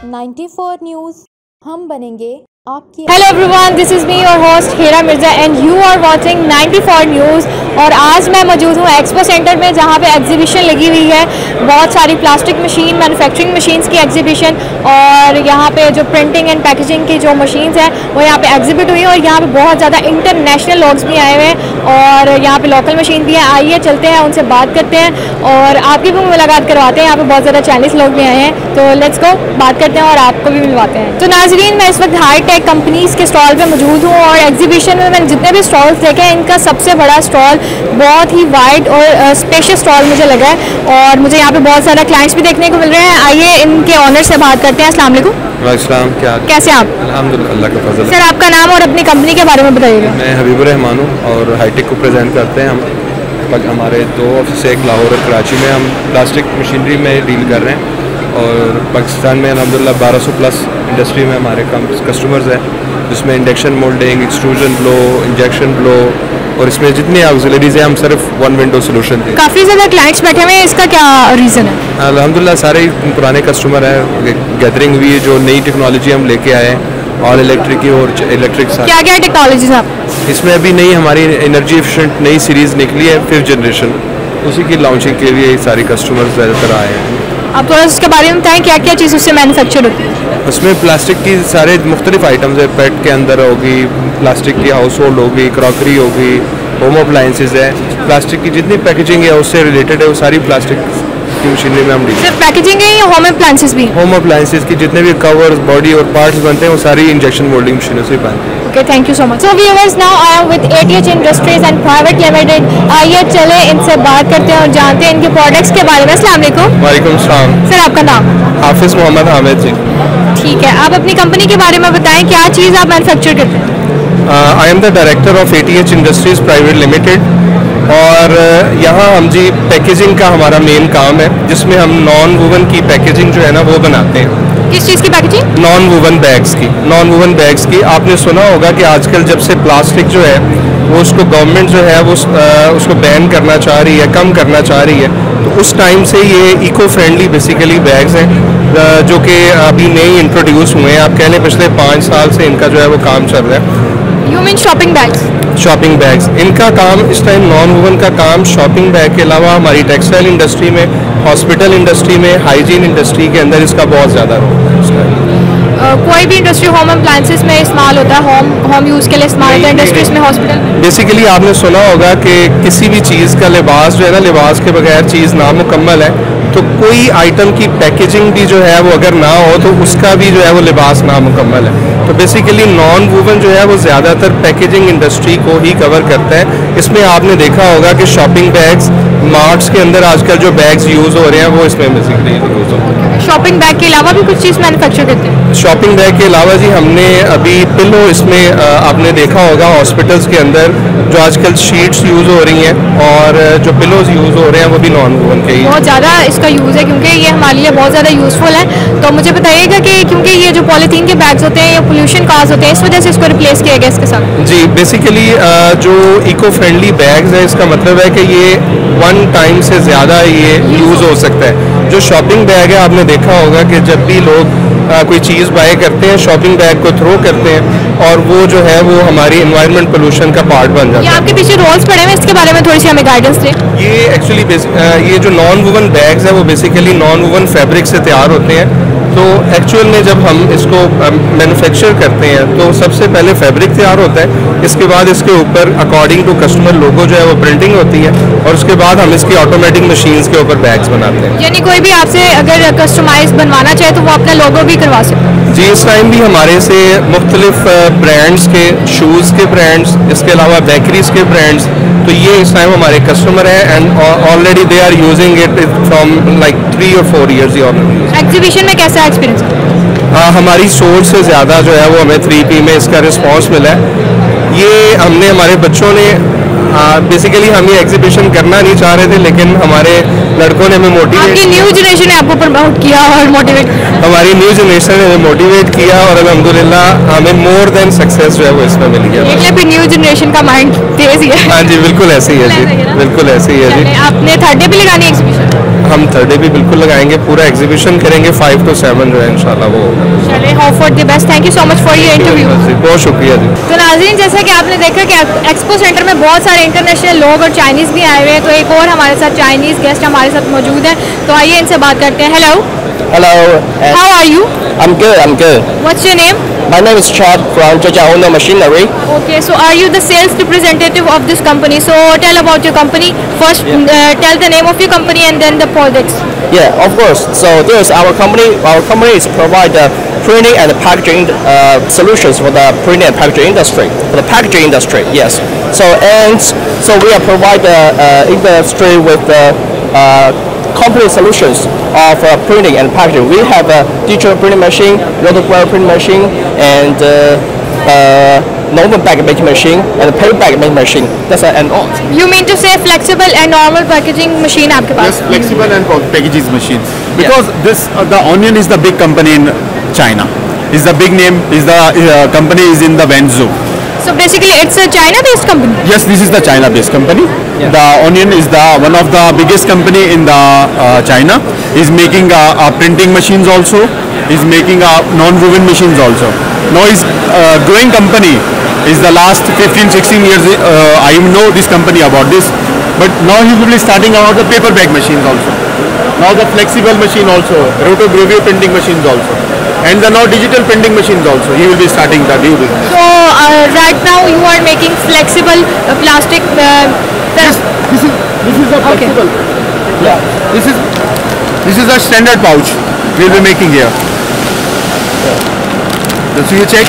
94 news हम बनेंगे आपकी। Hello everyone, this is me your host Heera Mirza and you are watching 94 news. और आज मैं मौजूद हूँ एक्सपो सेंटर में, जहाँ पे एग्जीबिशन लगी हुई है। बहुत सारी प्लास्टिक मशीन, मैन्युफैक्चरिंग मशीन्स की एग्जीबिशन, और यहाँ पे जो प्रिंटिंग एंड पैकेजिंग की जो मशीन्स हैं वो यहाँ पे एग्जिबिट हुई है। और यहाँ पे बहुत ज़्यादा इंटरनेशनल लोग भी आए हुए हैं और यहाँ पे लोकल मशीन भी है। आइए चलते हैं, उनसे बात करते हैं और आपकी भी मुलाकात करवाते हैं। यहाँ पे बहुत ज़्यादा चाइनीज़ लोग भी आए हैं, तो लेट्स गो, बात करते हैं और आपको भी मिलवाते हैं। तो नाजरीन, मैं इस वक्त हाई टेक कंपनीज़ के स्टॉल पे मौजूद हूँ और एग्जीबिशन में मैंने जितने भी स्टॉल्स देखे हैं, इनका सबसे बड़ा स्टॉल बहुत ही वाइड और स्पेशियस स्टॉल मुझे लगा है। और मुझे यहाँ पे बहुत सारे क्लाइंट्स भी देखने को मिल रहे हैं। आइए इनके ऑनर से बात करते हैं। अस्सलाम वालेकुम। वालेकुम, क्या कैसे आप? अल्हम्दुलिल्लाह, अल्लाह का फजल। सर, आपका नाम और अपनी कंपनी के बारे में बताइएगा। मैं हबीबुर रहमान हूँ और हाईटेक को प्रेजेंट करते हैं हम। हमारे 2 ऑफिस, एक लाहौर और कराची में। हम प्लास्टिक मशीनरी में डील कर रहे हैं और पाकिस्तान में अल्हम्दुलिल्लाह 1200 प्लस इंडस्ट्री में हमारे कस्टमर्स हैं, जिसमें induction moulding, extrusion blow, injection blow, और इसमें जितनी ऑक्सिलरीज हैं हम सिर्फ वन विंडो सोल्यूशन थे। काफ़ी ज़्यादा क्लाइंट्स बैठे हुए हैं, इसका क्या रीज़न है? अल्हम्दुलिल्लाह सारे पुराने कस्टमर हैं, गैदरिंग हुई है। जो नई टेक्नोलॉजी हम लेके आए हैं, ऑल इलेक्ट्रिक की और इलेक्ट्रिक। क्या क्या टेक्नोलॉजीज आप? इसमें अभी नई हमारी एनर्जी एफिशिएंट नई सीरीज़ निकली है, 5th जनरेशन, उसी की लॉन्चिंग के लिए सारे कस्टमर्स ज़्यादातर आए हैं। आप थोड़ा उसके बारे में बताएं, क्या क्या चीज़ उससे मैन्युफैक्चर होती है? उसमें प्लास्टिक की सारे मुख्तलिफ आइटम्स है। पेट के अंदर होगी, प्लास्टिक की हाउस होल्ड होगी, क्रॉकरी होगी, होम अप्लाइंसेज है। प्लास्टिक की जितनी पैकेजिंग है उससे रिलेटेड है, वो सारी प्लास्टिक की मशीनरी में हम डील। सिर्फ पैकेजिंग है या होम अप्लाइंसेज भी? होम अप्लाइंसेज की जितने भी कवर्स, बॉडी और पार्ट्स बनते हैं वो सारी इंजेक्शन मोल्डिंग मशीनों से बनते हैं। Okay, thank you so much. So viewers, now I am with ATH industries and private limited. आइए चले इनसे बात करते हैं और जानते हैं इनके प्रोडक्ट्स के बारे में। अस्सलाम वालेकुम। वालेकुम सलाम। सर, आपका नाम? हाफिज़ मोहम्मद हामिद जी। ठीक है, आप अपनी कंपनी के बारे में बताएं, क्या चीज़ आप मैन्युफैक्चर करते हैं? I am the director of ATH industries private limited. और यहाँ हम जी पैकेजिंग का हमारा मेन काम है, जिसमें हम नॉन वूवन की पैकेजिंग जो है ना वो बनाते हैं। किस चीज़ की पैकेजिंग? नॉन वूवन बैग्स की। नॉन वूवन बैग्स की आपने सुना होगा कि आजकल जब से प्लास्टिक जो है वो उसको गवर्नमेंट जो है वो उसको बैन करना चाह रही है, कम करना चाह रही है, तो उस टाइम से ये इको फ्रेंडली बेसिकली बैग्स हैं जो कि अभी नए इंट्रोड्यूस हुए हैं। आप कह लें पिछले 5 साल से इनका जो है वो काम चल रहा है। You mean shopping bags? Shopping bags, इनका काम इस टाइम नॉन वूवन का काम शॉपिंग बैग के अलावा हमारी टेक्सटाइल इंडस्ट्री में, हॉस्पिटल इंडस्ट्री में, हाइजीन इंडस्ट्री के अंदर इसका बहुत ज़्यादा रोल है इस टाइम। कोई भी इंडस्ट्री होम अप्लाइंसेस में इस्तेमाल होता है, होम यूज़ के लिए इस्तेमाल होता है, इंडस्ट्रीज में, हॉस्पिटल। बेसिकली आपने सुना होगा कि किसी भी चीज़ का लिबास जो है ना, लिबास के बगैर चीज़ नामुकम्मल है। तो कोई आइटम की पैकेजिंग भी जो है वो अगर ना हो तो उसका भी जो है वो लिबास नामुकम्मल है। तो बेसिकली नॉन वूवन जो है वो ज़्यादातर पैकेजिंग इंडस्ट्री को ही कवर करता है। इसमें आपने देखा होगा कि शॉपिंग बैग्स, मार्ट्स के अंदर आजकल जो बैग्स यूज़ हो रहे हैं वो इसमें बेसिकली यूज़ होते हैं। शॉपिंग बैग के अलावा भी कुछ चीज़ मैन्युफैक्चर करते हैं? शॉपिंग बैग के अलावा जी हमने अभी पिलो, इसमें आपने देखा होगा हॉस्पिटल्स के अंदर जो आजकल शीट्स यूज़ हो रही हैं और जो पिलोज यूज़ हो रहे हैं वो भी नॉन वूवन के ही। बहुत ज़्यादा इसका यूज़ है क्योंकि ये हमारे लिए बहुत ज़्यादा यूज़फुल है। तो मुझे बताइएगा कि क्योंकि ये जो पॉलीथीन के बैग्स होते हैं ये पोल्यूशन काज होते हैं, इस वजह से इसको रिप्लेस किया गया इसके साथ? जी, बेसिकली जो इको फ्रेंडली बैग्स है, इसका मतलब है कि ये 1 टाइम से ज़्यादा ये यूज़ हो सकता है। जो शॉपिंग बैग है, आपने देखा होगा कि जब भी लोग कोई चीज़ बाय करते हैं, शॉपिंग बैग को थ्रो करते हैं और वो जो है वो हमारी एनवायरनमेंट पोल्यूशन का पार्ट बन जाता है। आपके पीछे रोल्स पड़े हैं, इसके बारे में थोड़ी सी हमें गाइडेंस दें। ये एक्चुअली ये जो नॉन वूवन बैग्स है वो बेसिकली नॉन वूवन फैब्रिक से तैयार होते हैं। तो एक्चुअल में जब हम इसको मैन्युफैक्चर करते हैं तो सबसे पहले फैब्रिक तैयार होता है, इसके बाद इसके ऊपर अकॉर्डिंग टू कस्टमर लोगो जो है वो प्रिंटिंग होती है और उसके बाद हम इसकी ऑटोमेटिक मशीन्स के ऊपर बैग्स बनाते हैं। यानी कोई भी आपसे अगर कस्टमाइज बनवाना चाहे तो वो अपना लोगो भी करवा सकते हैं? जी, इस टाइम भी हमारे से मुख्तलिफ ब्रांड्स के, शूज़ के ब्रांड्स, इसके अलावा बेकरीज के ब्रांड्स, तो ये इस टाइम हमारे कस्टमर हैं and already they are using it from like 3 or 4 years। Exhibition में कैसा एक्सपीरियंस? हमारी सोच से ज़्यादा जो है वो हमें 3P में इसका रिस्पांस मिला है। ये हमने हमारे बच्चों ने बेसिकली हम ये एग्जीबिशन करना नहीं चाह रहे थे, लेकिन हमारे लड़कों ने हमें मोटिवेट, आपकी न्यू जनरेशन ने आपको प्रमोट किया और मोटिवेट, हमारी न्यू जनरेशन ने हमें मोटिवेट किया और अल्हम्दुलिल्लाह हमें मोर देन सक्सेस जो है वो इसमें मिल गया। देखिए भी न्यू जनरेशन का माइंड तेज ही है। हाँ जी, बिल्कुल ऐसे ही है जी, बिल्कुल ऐसे ही है जी। आपने 3rd डे पे लगानी एग्जीबिशन? हम थर्ड डे भी बिल्कुल लगाएंगे, पूरा एग्जीबिशन करेंगे 5 to 7 जो है इंशाल्लाह वो होगा। चलिए, hope for the best. Thank you so much for your interview. बहुत शुक्रिया जी। तो नाज़रीन, जैसा कि आपने देखा कि एक्सपो सेंटर में बहुत सारे इंटरनेशनल लोग और चाइनीज़ भी आए हुए हैं, तो एक और हमारे साथ चाइनीज़ गेस्ट हमारे साथ मौजूद हैं, तो आइए इनसे बात करते हैं। Hello, Hello. How are you? I'm good. I'm good. What's your name? My name is Chad from Zhejiang Ono Machinery. Okay, so are you the sales representative of this company? So tell about your company. First, tell the name of your company and then the products. Yeah, of course. So there's our company. Our company is provide printing and packaging solutions for the printing and packaging industry. For the packaging industry, yes. So we are provide industry with complete solutions of printing and packaging. We have a digital printing machine, rotograph printing machine, and normal bag making machine and paper bag making machine. That's an all. You mean to say flexible and normal packaging machine आपके पास? Yes, flexible and packages machine. Because this the Onion is the big company in China. Is the big name. Is the company is in the Wenzhou. So basically, it's a China-based company. Yes, this is the China-based company. Yeah. The Onion is the one of the biggest company in the China. Is making printing machines also. Is making non-woven machines also. Now is growing company. Is the last 15-16 years I know this company about this. But now he will be starting about the paper bag machines also. Now the flexible machine also. Rotogravure printing machines also. And the now digital printing machines also. He will be starting the new business. So right now you are making flexible plastic. This is a flexible. Yeah. This is a standard pouch we will be making here. So you check.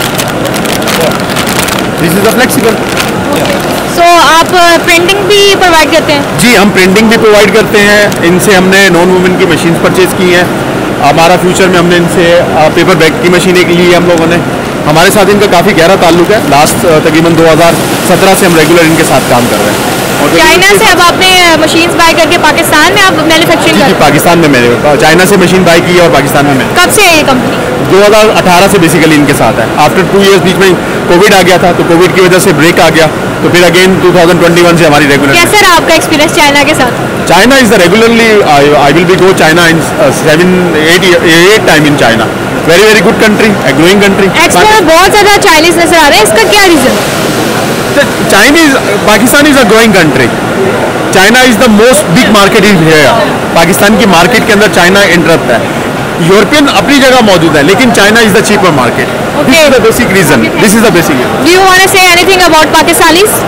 This is a flexible. So आप printing भी provide करते हैं? जी, हम printing भी provide करते हैं। इनसे हमने नॉन वुमेन की मशीन्स परचेज की हैं। हमारा फ्यूचर में हमने इनसे पेपर बैग की मशीन एक ली है हम लोगों ने। हमारे साथ इनका काफ़ी गहरा ताल्लुक है। लास्ट तकरीबन 2017 से हम रेगुलर इनके साथ काम कर रहे हैं। और चाइना से अब आपने मशीन्स बाय करके पाकिस्तान में आप मैन्युफैक्चरिंग जी, कर जी, रहे हैं? पाकिस्तान में मैंने चाइना से मशीन बाई की है और पाकिस्तान में मैंने कब से है ये कंपनी? 2018 से बेसिकली इनके साथ है। आफ्टर 2 इयर्स बीच में कोविड आ गया था, तो कोविड की वजह से ब्रेक आ गया, तो फिर अगेन 2021 से हमारी रेगुलर। कैसे रहा आपका एक्सपीरियंस चाइना के साथ? China is the regularly I will be go China in 7-8 time in China. Very very good country, a growing country. Expo में बहुत ज़्यादा चाइनीज नजर आ रहे हैं, इसका क्या reason? Chinese Pakistan is a growing country. China is the most big market in here. Pakistan की market के अंदर चाइना इंटरप्ट है। यूरोपियन अपनी जगह मौजूद है, लेकिन China is the cheaper market. This is the basic reason. This is the basic. Do you want to say anything about Pakistanis?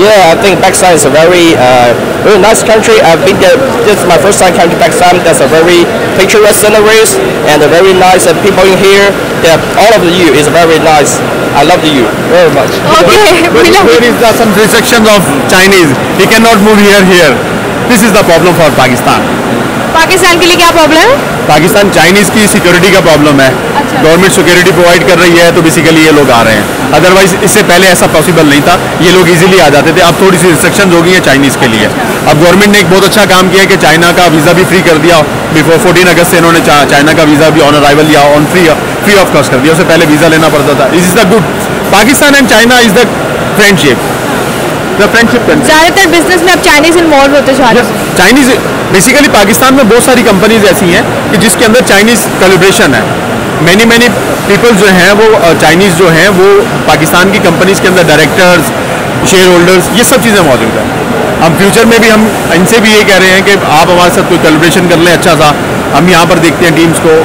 Yeah, I think Pakistan is a very nice country. I've been there. This is my first time coming to Pakistan. There's a very picturesque sceneries and a very nice people in here. All of you is very nice. I love you very much. Okay, we love There is some restrictions of Chinese. He cannot move here. This is the problem for Pakistan. Pakistan के लिए क्या problem है? Pakistan Chinese की security का problem है। अच्छा। Government security provide कर रही है, तो बेसिकली ये लोग आ रहे हैं। अदरवाइज इससे पहले ऐसा पॉसिबल नहीं था, ये लोग इजीली आ जाते थे। अब थोड़ी सी रिस्ट्रिक्शन हो गई है चाइनीज के लिए। अब गवर्नमेंट ने एक बहुत अच्छा काम किया है कि चाइना का वीज़ा भी फ्री कर दिया। बिफोर 14 अगस्त से इन्होंने चाइना का वीज़ा भी ऑन अराइवल या ऑन फ्री ऑफ कॉस्ट कर दिया। उससे पहले वीज़ा लेना पड़ता था। This is the good. Pakistan and China is the friendship country. ज़्यादातर बिजनेस में अब चाइनीज इन्वॉल्व होते जा रहे हैं। चाइनीज बेसिकली पाकिस्तान में बहुत सारी कंपनीज ऐसी हैं कि जिसके अंदर चाइनीज कोलैबोरेशन है। मैनी पीपल जो हैं वो चाइनीज जो हैं वो पाकिस्तान की कंपनीज के अंदर डायरेक्टर्स, शेयर होल्डर्स, ये सब चीज़ें मौजूद हैं। हम फ्यूचर में भी हम इनसे भी ये कह रहे हैं कि आप हमारे साथ कोई कोलैबोरेशन कर लें अच्छा सा। हम यहाँ पर देखते हैं टीम्स को।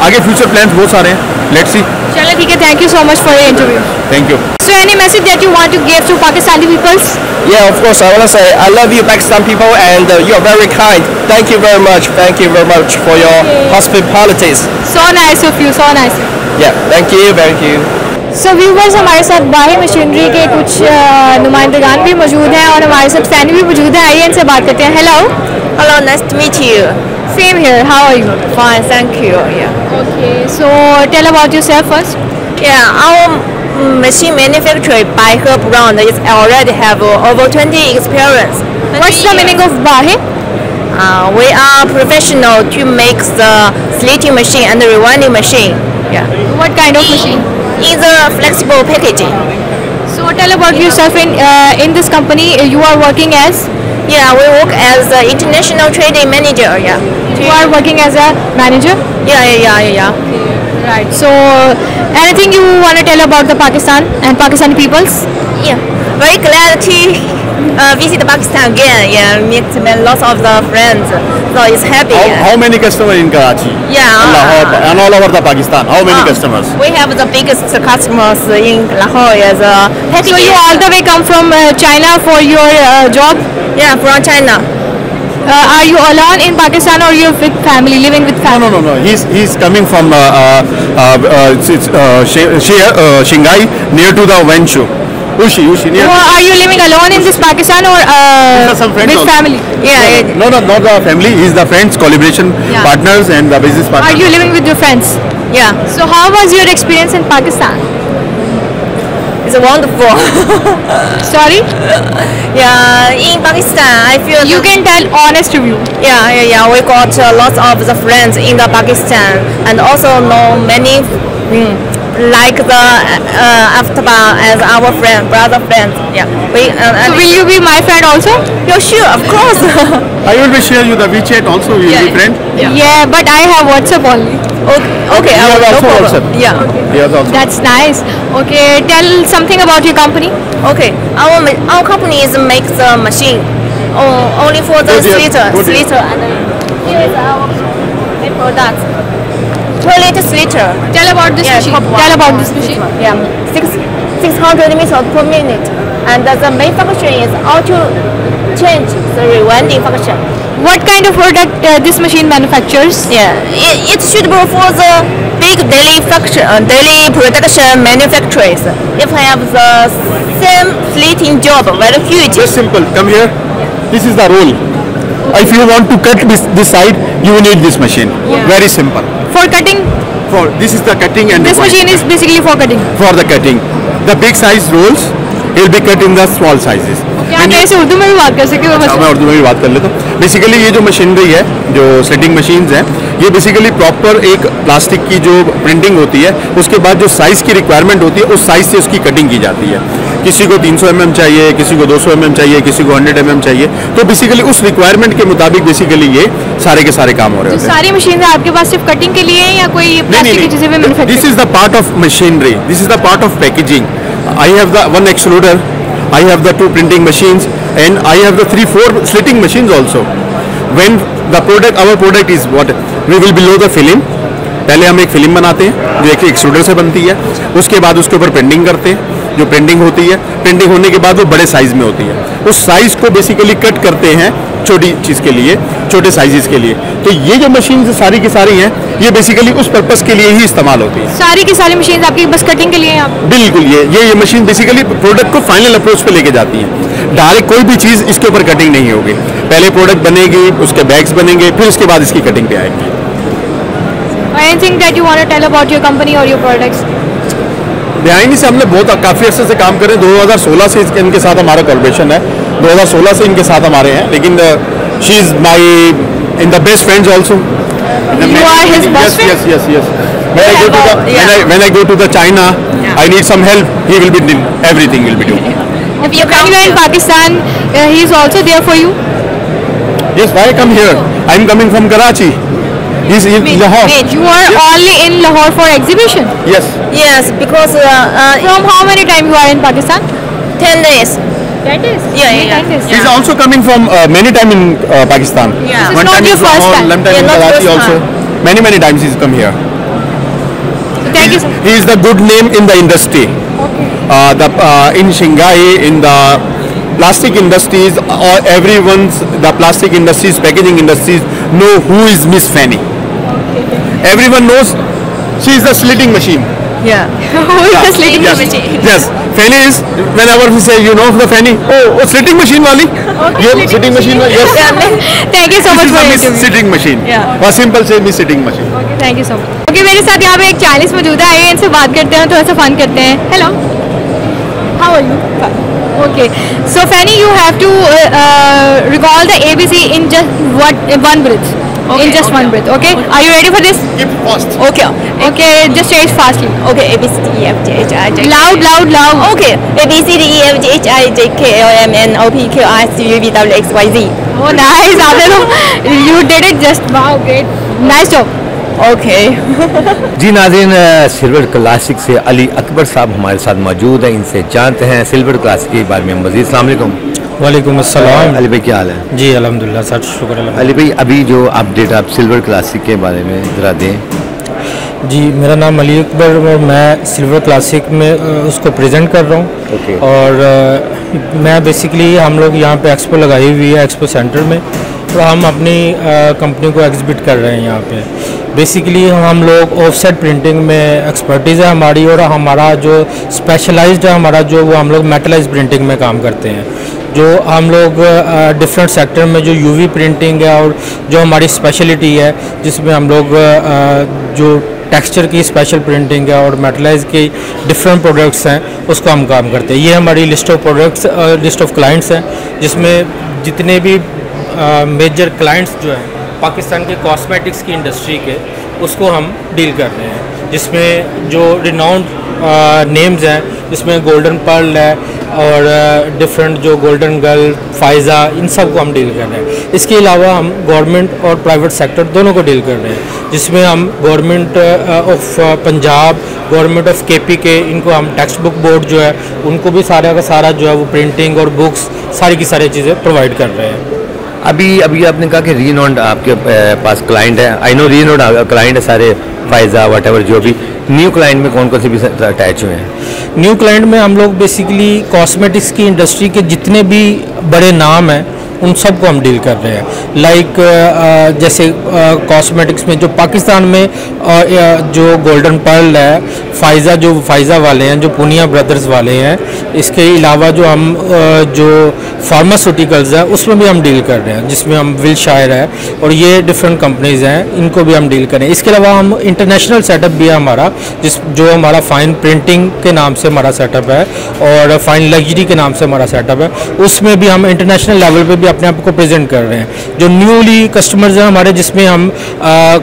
आगे फ्यूचर प्लान्स बहुत सारे हैं। Let's see. चलिए ठीक है, thank you so much for your interview. Thank you. So any message that you want to give to Pakistani peoples? Yeah, of course. I want to say I love you, Pakistan people, and you are very kind. Thank you very much. Thank you very much for your hospitalities. So nice of you, so nice. Yeah, thank you. So viewers, हमारे साथ बाही machinery के कुछ नुमाइंदगान भी मौजूद हैं और हमारे साथ फैन भी मौजूद हैं। आइए इनसे बात करते हैं। Hello. Hello, nice to meet you. Same here. How are you? Fine, thank you. Yeah. Okay. So tell about yourself first. Yeah, our machine manufacturer by her brand is already have over 20 experience. What's the meaning of bahi? We are professional to make the slitting machine and the rewinding machine. Yeah. What kind of machine? In the flexible packaging. So tell about yourself. In this company, you are working as Yeah, we work as the international trading manager. Yeah. You are working as a manager. Yeah. Right. So, anything you want to tell about the Pakistan and Pakistani peoples? Yeah. Very glad to visit Pakistan again. Yeah, meet lots of the friends. So it's happy. How many customers in Karachi? Yeah. And Lahore and all over the Pakistan. How many customers? We have the biggest customers in Lahore as a So you all the way come from China for your job? Yeah, from China. Are you alone in Pakistan or you with family, living with family? No. He's coming from Shanghai, near to the Wenzhou. Ushi. Near. Or are you living alone in this Pakistan or some friends with also. family? Yeah. No, not the family. He's the friends, collaboration partners, and the business partners. Are you living with your friends? Yeah. So how was your experience in Pakistan? It's wonderful. Sorry? Yeah, in Pakistan, I feel You can tell honest review. Yeah. We got lots of the friends in the Pakistan, and also know many like the Aftaban as our brother friends. Yeah. So will you be my friend also? Yeah, sure, of course. I will be share you the WeChat also. You will be friend. Yeah, but I have WhatsApp only. Okay. You have no also problem. WhatsApp? Yeah. Yes, also. That's nice. Okay, tell something about your company. Okay. Our company is makes the machine only for the Good, yes. Good, yes. sliter, and here is our main product. Toilet sliter. Tell about this machine. top one. Tell about this machine. Yeah, 600 meters per minute, and the main function is auto change the rewinding function. What kind of product this machine manufactures? Yeah, it's suitable for the big daily production manufacturers. If have the same slitting job, very huge. Just simple. Come here. This is the roll. If you want to cut this side, you will need this machine. Very simple. For cutting, This is the cutting and this the machine is basically for cutting. for the cutting. The big size rolls will be cut in the small sizes. क्या कैसे उर्दू में भी बात कर सकते हो अच्छा, मैं उर्दू में भी बात कर लेता हूँ. बेसिकली ये जो मशीनरी है, जो स्लिटिंग मशीन्स हैं, ये बेसिकली प्रॉपर एक प्लास्टिक की जो प्रिंटिंग होती है, उसके बाद जो साइज़ की रिक्वायरमेंट होती है, उस साइज़ से उसकी कटिंग की जाती है. किसी को 300 mm चाहिए, किसी को 200 mm चाहिए, किसी को 100 mm चाहिए. तो बेसिकली उस रिक्वायरमेंट के मुताबिक बेसिकली ये सारे के सारे काम हो रहे तो होते हैं. सारी मशीन आपके पास सिर्फ कटिंग के लिए है या कोई प्लास्टिक की चीजें भी This manufacture? is the part of machinery. This is the part of packaging. I have the one extruder, I have the 2 printing machines, and I have the 3-4 slitting machines also. When the product, our product is what we will below the film. पहले हम एक film बनाते हैं जो एक extruder से बनती है, उसके बाद उसके ऊपर प्रिंटिंग करते हैं. जो प्रिंटिंग होती है, प्रिंटिंग होने के बाद वो बड़े साइज में होती है. उस साइज को बेसिकली कट करते हैं छोटी चीज़ के लिए, छोटे साइजेस के लिए. तो ये जो मशीन सारी की सारी हैं, ये बेसिकली उस पर्पस के लिए ही इस्तेमाल होती है. सारी की सारी मशीन आपकी बस कटिंग के लिए हैं? बिल्कुल. ये मशीन बेसिकली प्रोडक्ट को फाइनल अप्रोच पे लेके जाती है. डायरेक्ट कोई भी चीज़ इसके ऊपर कटिंग नहीं होगी. पहले प्रोडक्ट बनेगी, उसके बैग्स बनेंगे, फिर उसके बाद इसकी कटिंग पे आएगी. Anything that you want to tell about your company or your products? Behind से हमने काफ़ी अर्से से काम करें. 2016 से इनके साथ हमारा कोलैबोरेशन है. 2016 से इनके साथ हमारे हैं. लेकिन she is my in the best friends also. You are his best friend? Yes. When I go to the China, I need some help. He will be doing everything. Will be doing. When you are in Pakistan, he is also there for you? Yes. Why I come here? I am coming from Karachi. He's in Lahore. Wait, you are only in Lahore for exhibition? Yes, because From how many time you are in Pakistan? 10 days. 10 days. Yeah. 10 days. He's also coming from many time in Pakistan. Yeah. This is One not time your in first Lahore, time. one time Yeah, in not Karachi first also. time. Many times he's come here. So thank you so much. He is the good name in the industry. In Shanghai, in the plastic industries, or the plastic industries, packaging industries know who is Miss Fanny. Everyone knows she is the slitting machine. Yeah. Who is the slitting Yes. machine? Yes. Fanny is, whenever we say, you know the Fanny, oh slitting machine wali. Okay, Slitting machine wali. Yes. Thank you so much This is for the your Miss interview. Sitting machine. Yeah. Or simple say Miss Sitting machine. Okay, thank you so much. Okay, मेरे साथ यहाँ पे एक Chinese मौजूद है. आइए इनसे बात करते हैं, थोड़ा सा फन करते हैं. Hello. How are you? Okay. So Fanny, you have to recall the ABC in just one breath. In just one breath. Okay. Are you ready for this? Keep fast. Okay. Just say it fastly. Okay. A B C D E F G H I J K. Loud. Okay. A B C D E F G H I J K L M N O P Q R S T U V W X Y Z. Oh, nice. आपने तो you did it just wow, great, nice job. Okay. जी नाज़रीन, silver classic से अली अकबर साहब हमारे साथ मौजूद हैं, इनसे जानते हैं सिल्वर क्लासिक के बारे में मज़ीद। अस्सलाम वालेकुम। वालेकुम अस्सलाम। अली भाई क्या हाल है? जी अल्हम्दुलिल्लाह सर, शुक्र अल्लाह। अली भाई अभी जो अपडेट आप सिल्वर क्लासिक के बारे में ज़रा दें। जी मेरा नाम अली अकबर और मैं सिल्वर क्लासिक में उसको प्रेजेंट कर रहा हूँ। Okay. और मैं बेसिकली हम लोग यहाँ पे एक्सपो लगाई हुई है एक्सपो सेंटर में, और हम अपनी कंपनी को एग्जिबिट कर रहे हैं यहाँ पे। बेसिकली हम लोग ऑफसेट प्रिंटिंग में एक्सपर्टीज़ है हमारी, और हमारा जो स्पेशलाइज्ड है हमारा जो वो हम लोग मेटलाइज प्रिंटिंग में काम करते हैं। जो हम लोग डिफरेंट सेक्टर में जो यूवी प्रिंटिंग है और जो हमारी स्पेशलिटी है, जिसमें हम लोग जो टेक्सचर की स्पेशल प्रिंटिंग है और मेटलाइज की डिफरेंट प्रोडक्ट्स हैं, उसको हम काम करते हैं। ये हमारी list of products, list of clients हैं, जिसमें जितने भी मेजर क्लाइंट्स जो हैं पाकिस्तान के कॉस्मेटिक्स की इंडस्ट्री के, उसको हम डील कर रहे हैं। जिसमें जो रिनाउंड नेम्स हैं, जिसमें गोल्डन पर्ल है और डिफरेंट जो गोल्डन गर्ल, फायज़ा, इन सब को हम डील कर रहे हैं। इसके अलावा हम गवर्नमेंट और प्राइवेट सेक्टर दोनों को डील कर रहे हैं, जिसमें हम government of Punjab, government of KP के, इनको हम टेक्स्ट बुक बोर्ड जो है उनको भी सारा का सारा जो है वो प्रिंटिंग और बुक्स सारी की सारी चीज़ें प्रोवाइड कर रहे हैं। अभी आपने कहा कि रीनोड आपके पास क्लाइंट है। आई नो रीनोड क्लाइंट है सारे, फायज़ा वट एवर। जो भी न्यू क्लाइंट में कौन कौन से भी अटैच हुए हैं? न्यू क्लाइंट में हम लोग बेसिकली कॉस्मेटिक्स की इंडस्ट्री के जितने भी बड़े नाम हैं उन सब को हम डील कर रहे हैं। लाइक जैसे कॉस्मेटिक्स में जो पाकिस्तान में जो गोल्डन पर्ल है, फायज़ा जो फायज़ा वाले हैं, जो पुनिया ब्रदर्स वाले हैं, इसके अलावा जो हम जो फार्मास्यूटिकल्स हैं उसमें भी हम डील कर रहे हैं, जिसमें हम विलशायर है और ये डिफरेंट कंपनीज़ हैं, इनको भी हम डील करें। इसके अलावा हम इंटरनेशनल सेटअप भी है हमारा, जो हमारा फाइन प्रिंटिंग के नाम से हमारा सेटअप है और फाइन लग्जरी के नाम से हमारा सेटअप है। उसमें भी हम इंटरनेशनल लेवल पे भी अपने आप को प्रेजेंट कर रहे हैं। जो न्यूली कस्टमर्स हैं हमारे, जिसमें हम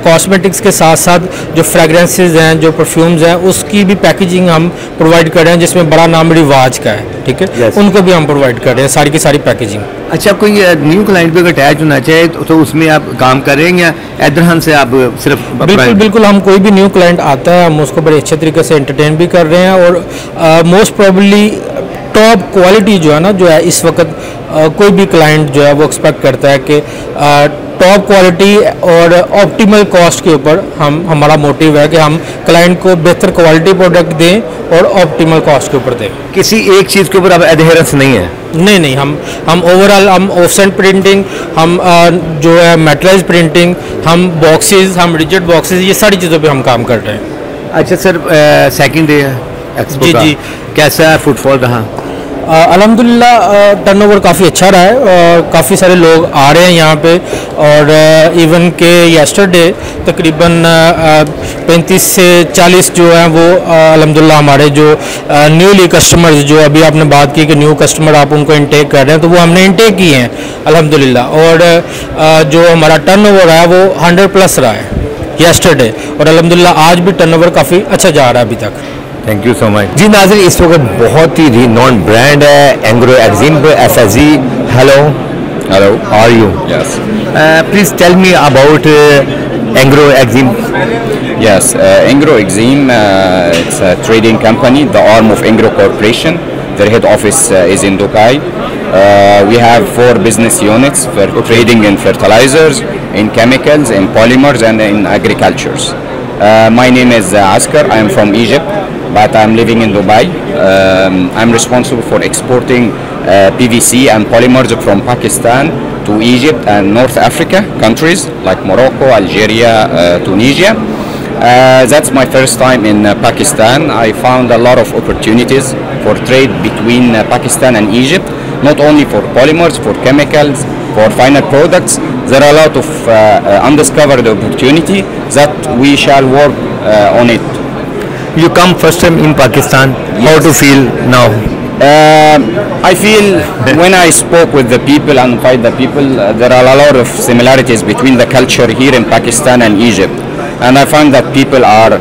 कॉस्मेटिक्स के साथ साथ जो फ्रेगरेंसेज हैं, जो परफ्यूम्स हैं, उसकी भी पैकेजिंग हम प्रोवाइड कर रहे हैं, जिसमें बड़ा नाम रिवाज का है, ठीक है। Yes. उनको भी हम प्रोवाइड कर रहे हैं सारी की सारी पैकेजिंग। अच्छा, कोई न्यू क्लाइंट भी अगर अटैच होना चाहे तो उसमें आप काम कर रहे हैं या इधर से आप सिर्फ? बिल्कुल हम कोई भी न्यू क्लाइंट आता है हम उसको बड़े अच्छे तरीके से एंटरटेन भी कर रहे हैं, और मोस्ट प्रोबेबली टॉप क्वालिटी जो है ना, जो है इस वक्त कोई भी क्लाइंट जो है वो एक्सपेक्ट करता है कि टॉप क्वालिटी और ऑप्टिमल कॉस्ट के ऊपर हमारा मोटिव है कि हम क्लाइंट को बेहतर क्वालिटी प्रोडक्ट दें और ऑप्टिमल कॉस्ट के ऊपर दें। किसी एक चीज़ के ऊपर अब एडहेरेंस नहीं है? नहीं, हम ओवरऑल हम ऑफसेट प्रिंटिंग, हम जो है मेटलाइज प्रिंटिंग, हम बॉक्सेस, हम रिजिड बॉक्सेस, ये सारी चीज़ों पे हम काम कर रहे हैं। अच्छा सर, सेकंड डे है एक्सपो का, कैसा है फुटफॉल रहा? अल्हम्दुलिल्लाह टर्नओवर काफ़ी अच्छा रहा है और काफ़ी सारे लोग आ रहे हैं यहाँ पे, और इवन के यस्टरडे तकरीबन 35 से 40 जो हैं वो अल्हम्दुलिल्लाह हमारे जो न्यूली कस्टमर्स, जो अभी आपने बात की कि न्यू कस्टमर आप उनको इनटेक कर रहे हैं, तो वो हमने इनटेक किए हैं अल्हम्दुलिल्लाह। और जो हमारा टर्नओवर है वो 100+ रहा है यस्टरडे, और अल्हम्दुलिल्लाह आज भी टर्नओवर काफ़ी अच्छा जा रहा है अभी तक। Thank you so much. जी नाज़रीन, इस वक्त बहुत ही रिनोन ब्रांड है Engro Exim FSG। Hello, Hello. How are you? Yes. Please tell me about Engro Exim. Yes. Engro Exim. It's a trading company, the arm of Engro Corporation. Their head office is in Dubai. We have 4 business units for trading in fertilizers, in chemicals, in polymers, and in agricultures. My name is Askar. I am from Egypt, but I'm living in Dubai. I'm responsible for exporting PVC and polymers from Pakistan to Egypt and North Africa countries like Morocco, Algeria, Tunisia. That's my first time in Pakistan. I found a lot of opportunities for trade between Pakistan and Egypt, not only for polymers, for chemicals, for final products. There are a lot of undiscovered opportunity that we shall work on it. You come first time in Pakistan. Yes. How to feel now? I feel when I spoke with the people and find the people, there are a lot of similarities between the culture here in Pakistan and Egypt, and I find that people are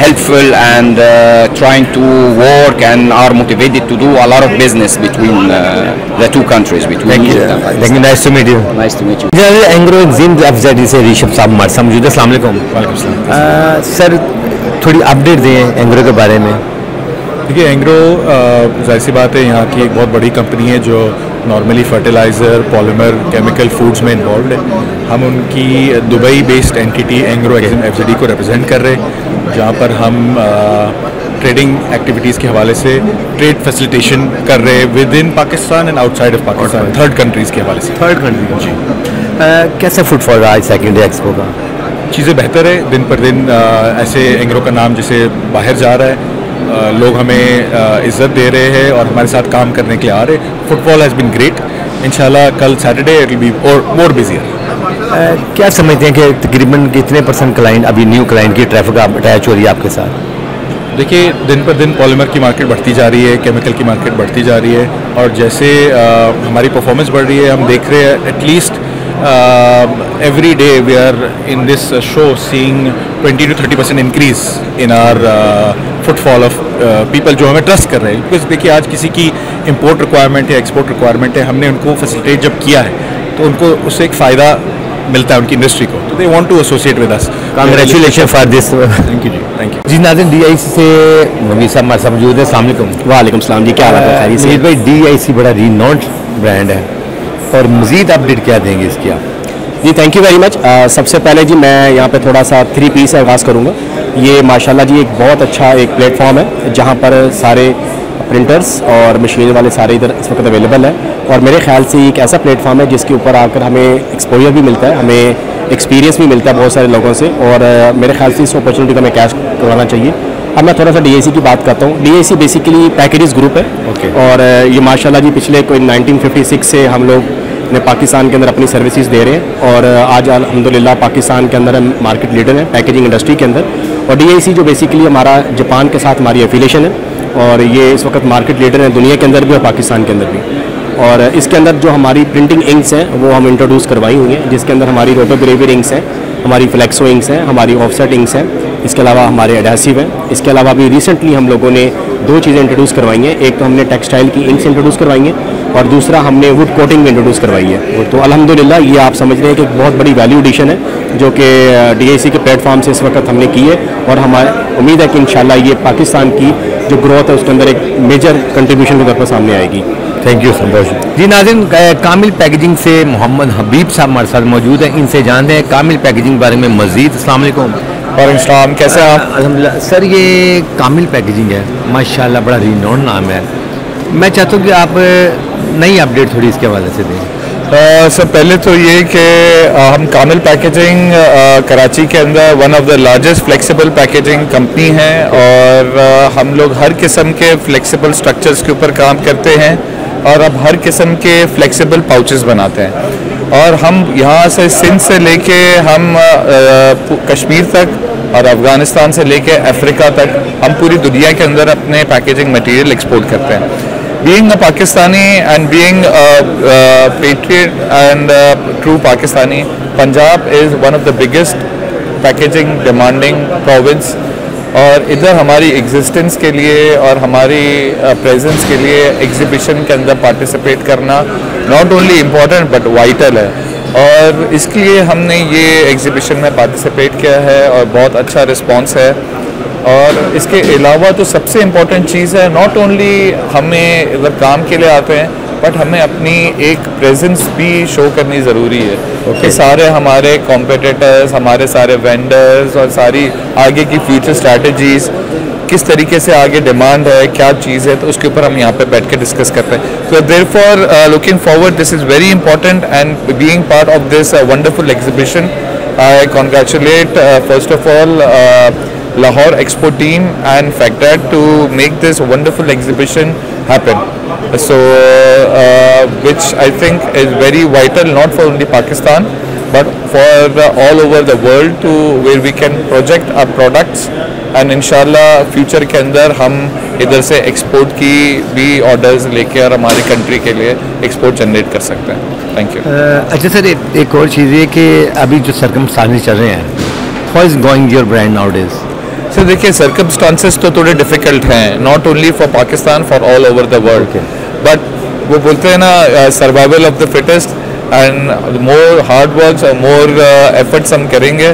helpful and trying to work and are motivated to do a lot of business between the two countries. Between Thank you. Nice to meet you. Nice to meet you. Engro Exim FZ से ऋषभ साहब हमारे साथ मौजूद है। अस्सलाम वालेकुम। Sir थोड़ी update दें एंग्रो के बारे में। देखिए एंग्रो जाहिर सी बात है यहाँ की एक बहुत बड़ी कंपनी है जो normally fertiliser, polymer, chemical, foods में इन्वॉल्व है। हम उनकी Dubai based entity Engro Exim FZ को रिप्रेजेंट कर रहे हैं, जहाँ पर हम ट्रेडिंग एक्टिविटीज़ के हवाले से ट्रेड फैसिलिटेशन कर रहे हैं with in Pakistan and outside of Pakistan, third countries के हवाले से। थर्ड कंट्री जी। कैसे फुटफॉल रहा है सेकेंड डे एक्सपो का? चीज़ें बेहतर है, दिन पर दिन ऐसे एंग्रो का नाम जैसे बाहर जा रहा है, लोग हमें इज़्ज़त दे रहे हैं और हमारे साथ काम करने के लिए आ रहे हैं। Footfall has been great. इंशाल्लाह कल Saturday it will be more busier. क्या समझते हैं कि तकरीबन कितने % क्लाइंट अभी न्यू क्लाइंट की ट्रैफिक अटैच हो रही है आपके साथ? देखिए दिन पर दिन पॉलीमर की मार्केट बढ़ती जा रही है, केमिकल की मार्केट बढ़ती जा रही है और जैसे हमारी परफॉर्मेंस बढ़ रही है, हम देख रहे हैं at least every day we are in this show seeing 20 to 30% increase in our footfall of people जो हमें ट्रस्ट कर रहे हैं। बिकॉज देखिए आज किसी की इंपोर्ट रिक्वायरमेंट है, एक्सपोर्ट रिक्वायरमेंट है, हमने उनको फैसिलिटेट जब किया है तो उनको उससे एक फ़ायदा मिलता है उनकी इंडस्ट्री को, तो they want to associate with us. Congratulation for this. Thank you जी, थैंक यू जी। नाज़रीन DIC से मवीद साहब हमारे साथ मौजूद है। अस्सलाम वालेकुम। वालेकुम सलाम जी, क्या हाल है? खैरियत से? मवीद भाई DIC बड़ा रीनॉन्ड ब्रांड है और मज़ीद अपडेट क्या देंगे इसकी आप? जी थैंक यू वेरी मच। सबसे पहले जी मैं यहाँ पे थोड़ा सा 3P से आगाज़ करूँगा। ये माशाल्लाह जी एक बहुत अच्छा एक प्लेटफॉर्म है जहाँ पर सारे प्रिंटर्स और मशीन वाले सारे इधर इस वक्त अवेलेबल है और मेरे ख्याल से ये एक ऐसा प्लेटफॉर्म है जिसके ऊपर आकर हमें एक्सपोजर भी मिलता है, हमें एक्सपीरियंस भी मिलता है बहुत सारे लोगों से और मेरे ख्याल से इस अपॉर्चुनिटी का हमें कैश करवाना चाहिए। अब मैं थोड़ा सा DIC की बात करता हूँ। DIC बेसिकली पैकेजेस ग्रुप है और ये माशाल्लाह जी पिछले कोई 1956 से हम लोग ने पाकिस्तान के अंदर अपनी सर्विसेज दे रहे हैं और आज अल्हम्दुलिल्लाह पाकिस्तान के अंदर हम मार्केट लीडर हैं पैकेजिंग इंडस्ट्री के अंदर। और DIC जो बेसिकली हमारा जापान के साथ हमारी एफिलिएशन है और ये इस वक्त मार्केट लीडर है दुनिया के अंदर भी और पाकिस्तान के अंदर भी। और इसके अंदर जो हमारी प्रिंटिंग इंक्स हैं वो हम इंट्रोड्यूस करवाई हुई हैं, जिसके अंदर हमारी रोटोग्रेवियर इंक्स हैं, हमारी फ्लेक्सो इंक्स हैं, हमारी ऑफसेट इंक्स हैं, इसके अलावा हमारे एडेसिव हैं। इसके अलावा अभी रिसेंटली हम लोगों ने 2 चीज़ें इंट्रोड्यूस करवाई हैं। एक तो हमने टेक्सटाइल की इंक्स इंट्रोड्यूस करवाई हैं और दूसरा हमने वुड कोटिंग भी इंट्रोड्यूस करवाई है। तो अल्हम्दुलिल्लाह ये आप समझ रहे हैं कि एक बहुत बड़ी वैल्यू एडिशन है जो कि DIC के प्लेटफॉर्म से इस वक्त हमने की है और हमारी उम्मीद है कि इंशाल्लाह ये पाकिस्तान की जो ग्रोथ है उसके अंदर एक मेजर कंट्रीब्यूशन के तौर पर सामने आएगी। Thank you Santosh ji. नाज़रीन कामिल पैकेजिंग से मोहम्मद हबीब साहब हमारे साथ मौजूद हैं, इनसे जानते हैं कामिल पैकेजिंग के बारे में मज़ीद। अस्सलाम वालेकुम। वालेकुम सलाम, कैसे हैं आप? अल्हम्दुलिल्लाह। सर ये कामिल पैकेजिंग है माशाल्लाह बड़ा रिनॉन्ड नाम है, मैं चाहता हूँ कि आप नई अपडेट थोड़ी इसके हवाले से दें। सर पहले तो ये कि हम कामिल पैकेजिंग कराची के अंदर one of the largest flexible packaging company है और हम लोग हर किस्म के फ्लेक्सिबल स्ट्रक्चर्स के ऊपर काम करते हैं और अब हर किस्म के फ्लेक्सिबल पाउचेस बनाते हैं और हम यहाँ से सिंध से लेके हम कश्मीर तक और अफ़गानिस्तान से लेके अफ्रीका तक हम पूरी दुनिया के अंदर अपने पैकेजिंग मटेरियल एक्सपोर्ट करते हैं। Being a Pakistani and being a patriot and true Pakistani, Punjab is one of the biggest packaging demanding province और इधर हमारी एग्जिस्टेंस के लिए और हमारी प्रेजेंस के लिए एग्जीबिशन के अंदर पार्टिसिपेट करना not only important but vital है और इसके लिए हमने ये एग्जीबिशन में पार्टिसिपेट किया है और बहुत अच्छा रिस्पॉन्स है। और इसके अलावा तो सबसे इम्पॉर्टेंट चीज़ है नॉट ओनली हमें इधर काम के लिए आते हैं बट हमें अपनी एक प्रेजेंस भी शो करनी ज़रूरी है कि सारे हमारे कॉम्पिटिटर्स, हमारे सारे वेंडर्स और सारी आगे की फ्यूचर स्ट्रैटेजीज़ किस तरीके से आगे डिमांड है, क्या चीज़ है, तो उसके ऊपर हम यहाँ पे बैठ के डिस्कस करते हैं। तो therefore looking forward this is very important and being part of this wonderful exhibition I congratulate first of all Lahore Expo team and FACTAD to make this wonderful exhibition happen. So which I think is very vital not for only Pakistan but for all over the world to where we can project our products and inshallah future के अंदर हम इधर से export की भी orders लेके और हमारी country के लिए export generate कर सकते हैं। Thank you. अच्छा सर एक और चीज़ है कि अभी जो सर्कमस्टांसेस चल रहे हैं how is going your brand nowadays? Sir देखिए, सर्कमस्टांसेस तो थोड़े डिफिकल्ट हैं, not only for Pakistan, for all over the world, but वो बोलते हैं ना, survival of the fittest, and more hard work और मोर एफर्ट्स हम करेंगे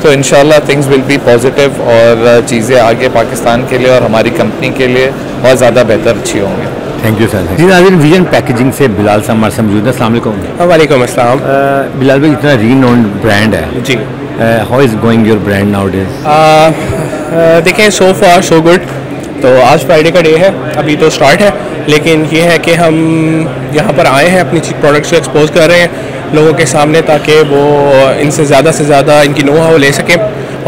तो इंशाल्लाह थिंग्स विल बी पॉजिटिव और चीज़ें आगे पाकिस्तान के लिए और हमारी कंपनी के लिए बहुत ज़्यादा बेहतर अच्छी होंगी। Thank you sir. जी नाज़रीन, विजन पैकेजिंग से बिलाल साहब हमारे साथ मौजूद हैं। अस्सलाम वालेकुम। वालेकुम अस्सलाम। बिलाल भाई, इतना रीनोन्ड ब्रांड है जी, how is going your brand nowadays? देखें, सो फार सो गुड। तो आज फ्राइडे का डे है, अभी तो स्टार्ट है, लेकिन ये है कि हम यहाँ पर आए हैं, अपनी प्रोडक्ट्स को एक्सपोज कर रहे हैं लोगों के सामने, ताकि वो इनसे ज़्यादा इनकी नो हाउ ले सकें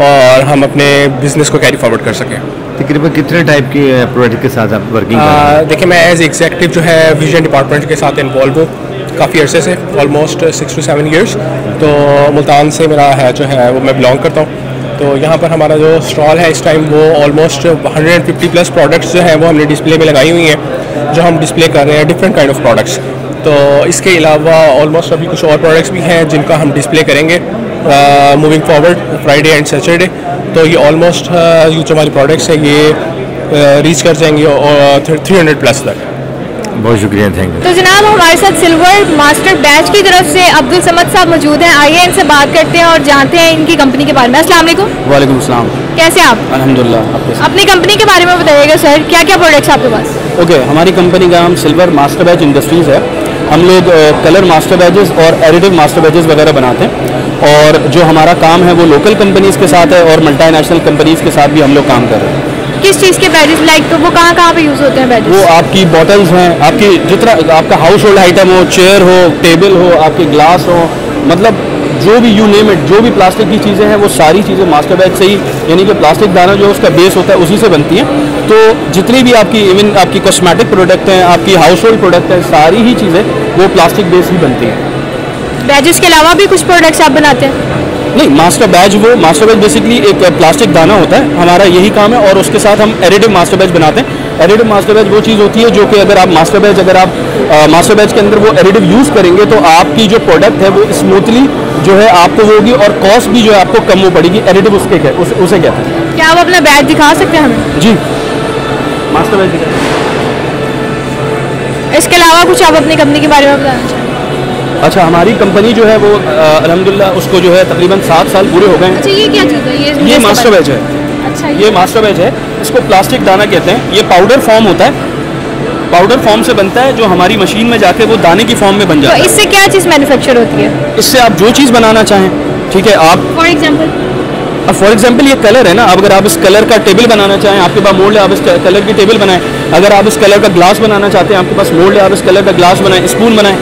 और हम अपने बिज़नेस को कैरी फॉरवर्ड कर सकें। तकरीबन कितने टाइप की प्रोडक्ट के साथ आप वर्किंग कर रहे हैं? देखिए, मैं एज एग्जीक्यूटिव जो है विजन डिपार्टमेंट के साथ इन्वॉल्व हूँ काफ़ी अरसे से, ऑलमोस्ट 6 to 7 years। तो मुल्तान से मेरा है जो है वो मैं बिलोंग करता हूँ। तो यहाँ पर हमारा जो स्टॉल है इस टाइम, वो ऑलमोस्ट 150+ प्रोडक्ट्स जो हैं वो हमने डिस्प्ले में लगाई हुई हैं, जो हम डिस्प्ले कर रहे हैं डिफरेंट काइंड ऑफ प्रोडक्ट्स। तो इसके अलावा ऑलमोस्ट अभी कुछ और प्रोडक्ट्स भी हैं जिनका हम डिस्प्ले करेंगे moving forward Friday and Saturday. तो ये ऑलमोस्ट ये जो हमारी प्रोडक्ट्स हैं ये रीच कर जाएंगे और 300+ तक। बहुत शुक्रिया, थैंक यू। तो जनाब, हमारे साथ सिल्वर मास्टर बैच की तरफ से अब्दुल समद साहब मौजूद हैं। आइए इनसे बात करते हैं और जानते हैं इनकी कंपनी के बारे में। अस्सलाम वालेकुम। वालेकुम अस्सलाम। कैसे आप? अल्हम्दुलिल्लाह। अपनी कंपनी के बारे में बताइएगा सर, क्या क्या प्रोडक्ट्स आपके पास? ओके, हमारी कंपनी का नाम सिल्वर मास्टर बैच इंडस्ट्रीज़ है। हम लोग कलर मास्टर बैजेस और एडिटिव मास्टर बैजेस वगैरह बनाते हैं, और जो हमारा काम है वो लोकल कंपनीज़ के साथ है और मल्टीनेशनल कंपनीज़ के साथ भी हम लोग काम कर रहे हैं। किस चीज़ के बैजेस, लाइक तो वो कहाँ पे यूज़ होते हैं बैजेस? वो आपकी बॉटल्स हैं, आपकी जितना आपका हाउस होल्ड आइटम हो, चेयर हो, टेबल हो, आपके ग्लास हो, मतलब जो भी यू नेम इट, जो भी प्लास्टिक की चीज़ें हैं वो सारी चीज़ें मास्टर बैच से ही, यानी कि प्लास्टिक दाना जो उसका बेस होता है उसी से बनती हैं। तो जितनी भी आपकी इवन आपकी कॉस्मेटिक प्रोडक्ट हैं, आपकी हाउस होल्ड प्रोडक्ट हैं, सारी ही चीज़ें वो प्लास्टिक बेस ही बनती हैं। बैजेस के अलावा भी कुछ प्रोडक्ट्स आप बनाते हैं? नहीं, मास्टर बैच बेसिकली एक प्लास्टिक दाना होता है, हमारा यही काम है, और उसके साथ हम एडिटिव मास्टर बैच बनाते हैं। एडिटिव मास्टर बैच वो चीज़ होती है जो कि अगर आप मास्टर बैच के अंदर वो एडिटिव यूज़ करेंगे तो आपकी जो प्रोडक्ट है वो स्मूथली जो है आपको होगी, और कॉस्ट भी जो है आपको कम हो पड़ेगी। एडिटिव उसे कहते हैं। क्या आप अपना बैच दिखा सकते हैं हमें? जी, मास्टर बैच दिखा। इसके अलावा कुछ आप अपनी कंपनी के बारे में बताना चाहें? अच्छा, हमारी कंपनी जो है वो अल्हम्दुलिल्लाह उसको जो है तकरीबन 7 साल पूरे हो गए हैं। अच्छा, ये क्या चीज़ है? ये मास्टर बैच है। अच्छा, ये मास्टर बैच है, इसको प्लास्टिक दाना कहते हैं। ये पाउडर फॉर्म होता है, पाउडर फॉर्म से बनता है, जो हमारी मशीन में जाके वो दाने की फॉर्म में बन जाता है। तो इससे क्या चीज़ मैन्युफैक्चर होती है? इससे आप जो चीज़ बनाना चाहें, ठीक है। आप फॉर एग्जाम्पल ये कलर है ना, अब अगर आप इस कलर का टेबल बनाना चाहें, आपके पास मोल्ड है, आप इस कलर की टेबल बनाएं। अगर आप इस कलर का ग्लास बनाना चाहते हैं, आपके पास मोल्ड है, आप इस कलर का ग्लास बनाएं, स्पून बनाएं।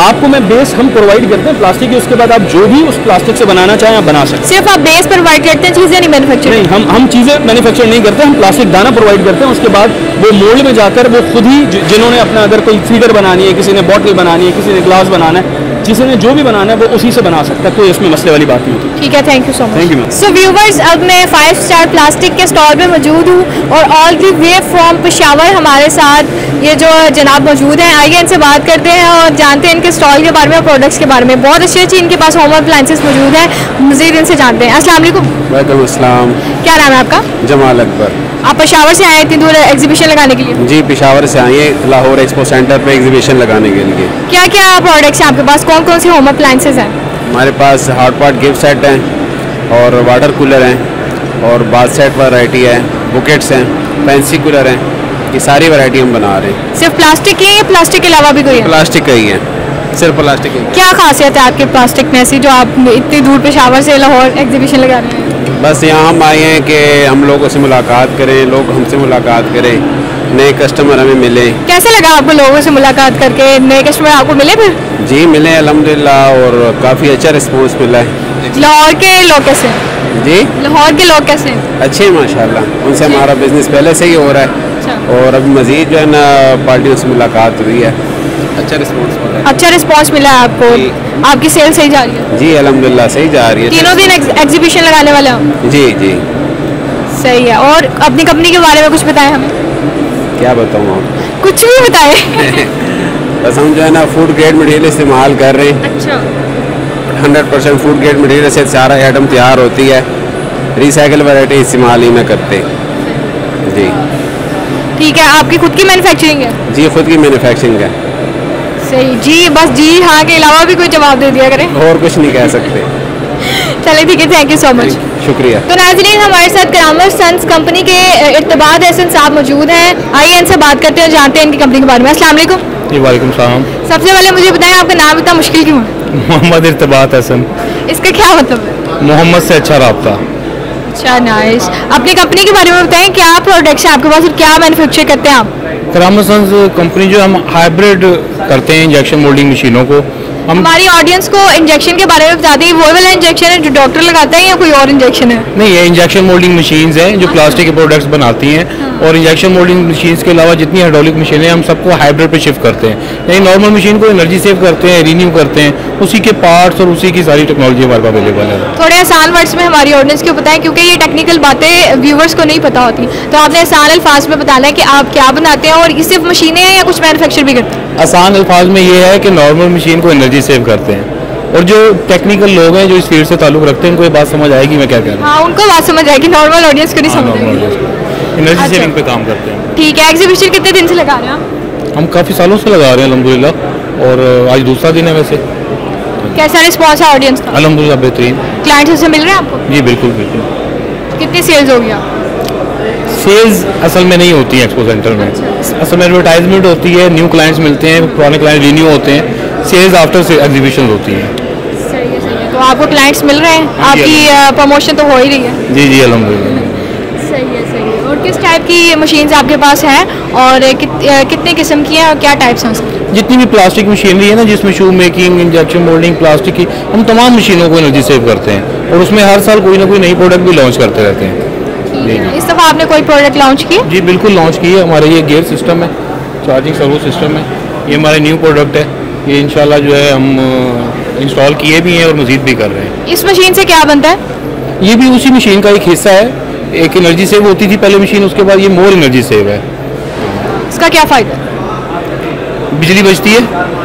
आपको मैं बेस हम प्रोवाइड करते हैं प्लास्टिक की, उसके बाद आप जो भी उस प्लास्टिक से बनाना चाहें आप बना सकते हैं। सिर्फ आप बेस प्रोवाइड करते हैं, चीज़ें नहीं मैन्युफैक्चर? नहीं, हम चीज़ें मैन्युफैक्चर नहीं करते, हम प्लास्टिक दाना प्रोवाइड करते हैं। उसके बाद वो मोल्ड में जाकर वो खुद ही जिन्होंने अपना अगर कोई फीडर बनानी है, किसी ने बॉटल बनानी है, किसी ने ग्लास बनाना है, किसी ने जो भी बनाना है वो उसी से बना सकता है। कोई इसमें मसले वाली बात नहीं होती। ठीक है, thank you so much. Thank you ma'am. So viewers, अब मैं 5 स्टार प्लास्टिक के स्टॉल पे मौजूद हूँ और all the way from Peshawar हमारे साथ ये जो जनाब मौजूद हैं। आइए इनसे बात करते हैं और जानते हैं इनके स्टॉल के बारे में, प्रोडक्ट्स के बारे में। बहुत अच्छी इनके पास होम अप्लायंसेस मौजूद हैं, मज़ीद इनसे जानते हैं। अस्सलाम वालेकुम। वालेकुम अस्सलाम। क्या नाम है आपका? जमाल अकबर। आप पेशावर से आए इतनी दूर एग्जीबिशन लगाने के लिए? जी, पेशावर से आए हैं लाहौर एक्सपो सेंटर पे एग्जीबिशन लगाने के लिए। क्या क्या प्रोडक्ट्स हैं आपके पास, कौन कौन सी होम अप्लायंसेस हैं? हमारे पास हॉट पॉट गिफ्ट सेट हैं और वाटर कूलर हैं और बाथ सेट वैरायटी है, बुकेट्स हैं, फैंसी कूलर हैं, ये सारी वैरायटी हम बना रहे हैं। सिर्फ प्लास्टिक की है या प्लास्टिक के अलावा भी कोई है? प्लास्टिक का ही है, सिर्फ प्लास्टिक ही। क्या खासियत है आपके प्लास्टिक में ऐसी जो आप इतनी दूर पेशावर से लाहौर एग्जीबिशन लगा रहे हैं? बस यहाँ हम आए हैं कि हम लोगों से मुलाकात करें, लोग हमसे मुलाकात करें, नए कस्टमर हमें मिले। कैसे लगा आपको लोगों से मुलाकात करके? नए कस्टमर आपको मिले फिर? जी मिले अल्हम्दुलिल्लाह, और काफ़ी अच्छा रिस्पॉन्स मिला है। लाहौर के लोग कैसे हैं? जी, लाहौर के लोग कैसे हैं? अच्छे हैं माशाल्लाह, उनसे हमारा बिजनेस पहले से ही हो रहा है। और अभी मजीद जो है ना पार्टियों से मुलाकात हुई है, अच्छा रिस्पॉन्स मिला है। अच्छा रिस्पॉन्स मिला है आपको? आपकी सेल सही जा रही है? जी अल्हम्दुलिल्लाह सही जा रही है। तीनों दिन एग्जीबिशन लगाने वाले हैं? जी जी सही है। और अपनी कंपनी के बारे में कुछ बताएं हमें। क्या बताऊँ आप? कुछ भी बताएं। बस हम जो है ना फूड ग्रेड मटेरियल इस्तेमाल कर रहे हैं। अच्छा। 100% फूड ग्रेड मटेरियल से सारा आइटम तैयार होती है रिसाइकल वैरायटी इस्तेमाल ही ना करते जी। ठीक है, आपकी खुद की मैन्युफैक्चरिंग है? जी खुद की मैन्युफैक्चरिंग है। सही जी, बस जी हाँ के अलावा भी कोई जवाब दे दिया करें। और कुछ नहीं कह सकते। चलिए ठीक है, थैंक यू सो मच। शुक्रिया। तो नाज़रीन, हमारे साथ करामत सन्स कंपनी के इर्तिबाद एहसन साहब मौजूद हैं। आइए इनसे बात करते हैं, जानते हैं इनकी कंपनी के बारे में। अस्सलाम वालेकुम। जी वालेकुम सलाम। सबसे पहले मुझे बताएं, आपका नाम इतना मुश्किल क्यों है? मोहम्मद इर्तिबाद एहसन। इसका क्या मतलब है? मोहम्मद से अच्छा रब्ता। अच्छा, नाइस। अपनी कंपनी के बारे में बताएं, क्या प्रोडक्ट्स हैं आपके पास और क्या मैन्युफैक्चर करते हैं आप? करामत सन्स कंपनी जो हम हाइब्रिड करते हैं इंजेक्शन मोल्डिंग मशीनों को। हमारी ऑडियंस को इंजेक्शन के बारे में बता दें, वो वाला इंजेक्शन है जो डॉक्टर लगाता है या कोई और इंजेक्शन है? नहीं, ये इंजेक्शन मोल्डिंग मशीन्स हैं जो प्लास्टिक के प्रोडक्ट्स बनाती हैं। और इंजेक्शन मोल्डिंग मशीन्स के अलावा जितनी हाइड्रोलिक मशीनें हम सबको हाइब्रिड पे शिफ्ट करते हैं। यानी नॉर्मल मशीन को एनर्जी सेव करते हैं, रिन्यू करते हैं, उसी के पार्ट्स और उसी की सारी टेक्नोलॉजी हमारे पास अवेलेबल है। थोड़े आसान वर्ड्स में हमारी ऑडियंस को बताएं, क्योंकि ये टेक्निकल बातें व्यूवर्स को नहीं पता होती, तो आपने आसान अल्फाज में बताना है कि आप क्या बनाते हैं और ये सिर्फ मशीनें हैं या कुछ मैन्युफैक्चर भी करते हैं? आसान अल्फाज में ये है कि नॉर्मल मशीन को एनर्जी सेव करते हैं। और जो टेक्निकल लोग हैं जो इस फील्ड से ताल्लुक रखते हैं, उनको ये बात समझ आएगी मैं क्या कह रहा हूँ। हाँ, उनको बात समझ आएगी, नॉर्मल ऑडियंस को नहीं समझ आएगी। एनर्जी सेविंग पे काम करते हैं। ठीक है, एग्जीबिशन कितने दिन से लगा रहे हैं आप? हम काफ़ी सालों से लगा रहे हैं अल्हम्दुलिल्लाह, और आज दूसरा दिन है वैसे। कैसा रिस्पॉन्स है ऑडियंस का? अल्हम्दुलिल्लाह बेहतरीन। क्लाइंट्स से मिल रहे हैं आपको? जी बिल्कुल बिल्कुल। कितनी सेल्स हो गया? सेल्स असल में नहीं होती है एक्सपो सेंटर में। असल में एडवर्टाइजमेंट होती है, न्यू क्लाइंट्स मिलते हैं, पुराने क्लाइंट रिन्यू होते हैं, सेल्स आफ्टर से एग्जीबिशन होती है। सही है, सही है। तो आपको क्लाइंट्स मिल रहे हैं, आपकी प्रमोशन तो हो ही रही है। जी जी अल्हम्दुलिल्लाह। सही है, सही है। और किस टाइप की मशीन्स आपके पास हैं और कितने किस्म की हैं और क्या टाइप्स हैं उसकी? जितनी भी प्लास्टिक मशीनरी है ना, जिसमें शू मेकिंग, इंजेक्शन मोल्डिंग, प्लास्टिक की, हम तमाम मशीनों को एनर्जी सेव करते हैं और उसमें हर साल कोई ना कोई नई प्रोडक्ट भी लॉन्च करते रहते हैं। इस दफ़ा आपने कोई प्रोडक्ट लॉन्च किया? जी बिल्कुल लॉन्च की है। हमारे ये गियर सिस्टम है, चार्जिंग सर्वो सिस्टम है, ये हमारा न्यू प्रोडक्ट है। ये इंशाल्लाह जो है हम इंस्टॉल किए भी हैं और मज़ीद भी कर रहे हैं। इस मशीन से क्या बनता है? ये भी उसी मशीन का एक हिस्सा है। एक एनर्जी सेव होती थी पहले मशीन, उसके बाद ये मोर एनर्जी सेव है। इसका क्या फ़ायदा? बिजली बचती है।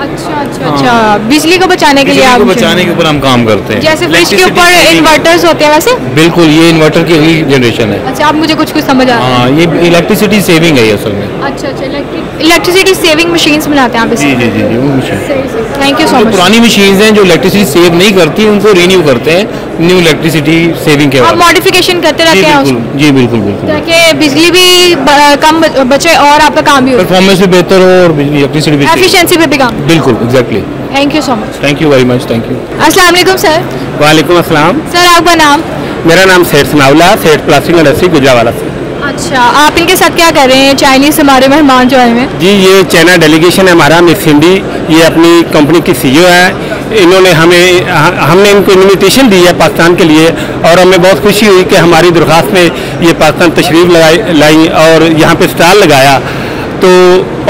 अच्छा अच्छा अच्छा, बिजली को बचाने के लिए आप बचाने के ऊपर हम काम करते हैं। जैसे फ्रिज के ऊपर इन्वर्टर्स होते हैं वैसे? बिल्कुल, ये इन्वर्टर की अगली जनरेशन है। अच्छा, आप मुझे कुछ समझ आ रहा है। हाँ, ये इलेक्ट्रिसिटी सेविंग है ये असल में। अच्छा अच्छा, इलेक्ट्रिसिटी सेविंग मशीन्स बनाते हैं आप इसमें? जी जी जी, वो machine. Thank you so much. पुरानी मशीन्स हैं जो इलेक्ट्रिसिटी सेव नहीं करती, उनको रिन्यू करते हैं न्यू इलेक्ट्रिसिटी सेविंग के बाद। आप मॉडिफिकेशन करते रहते हैं उसको? जी बिल्कुल बिल्कुल, ताकि बिजली भी कम बचे और आपका काम भी हो, परफॉर्मेंस भी बेहतर हो और इलेक्ट्रिसिटी भी, एफिशिएंसी पे भी काम। बिल्कुल exactly. Thank you so much. Thank you very much, thank you. अस्सलाम वालेकुम सर। वालेकुम अस्सलाम। सर आपका नाम? मेरा नाम सेठ सनाउल्लाह, सेठ प्लास्टिक इंडस्ट्री गुजरावाला से। अच्छा, आप इनके साथ क्या कर रहे हैं? चाइनीज हमारे मेहमान जो आए हैं। जी, ये चाइना डेलीगेशन है हमारा, मिस हिंदी, ये अपनी कंपनी की सीईओ है। इन्होंने हमने इनको इन्विटेशन दी है पाकिस्तान के लिए, और हमें बहुत खुशी हुई कि हमारी दरख्वास्त में ये पाकिस्तान तशरीफ़ लाई और यहाँ पे स्टॉल लगाया। तो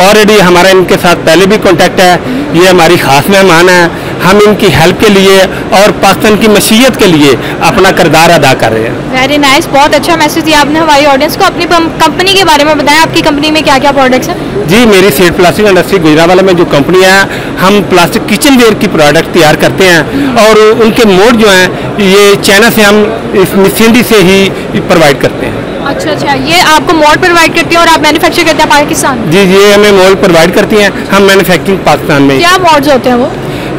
ऑलरेडी हमारा इनके साथ पहले भी कांटेक्ट है। ये हमारी ख़ास मेहमान है। हम इनकी हेल्प के लिए और पाकिस्तान की मशीयत के लिए अपना किरदार अदा कर रहे हैं। वेरी नाइस, बहुत अच्छा मैसेज दिया आपने हमारी ऑडियंस को। अपनी कंपनी के बारे में बताएं, आपकी कंपनी में क्या क्या प्रोडक्ट्स हैं? जी, मेरी सेठ प्लास्टिक इंडस्ट्री गुजरावाला में जो कंपनी है, हम प्लास्टिक किचन वेयर की प्रोडक्ट तैयार करते हैं और उनके मोड जो हैं ये चाइना से हम इस मिस हिंदी से ही प्रोवाइड करते हैं। अच्छा अच्छा, ये आपको मोड प्रोवाइड करती हैं और आप मैन्युफैक्चर करते हैं पाकिस्तान? जी जी, हमें मोल्ड प्रोवाइड करती हैं, हम मैन्युफैक्चरिंग पाकिस्तान में। क्या मोड्स होते हैं वो?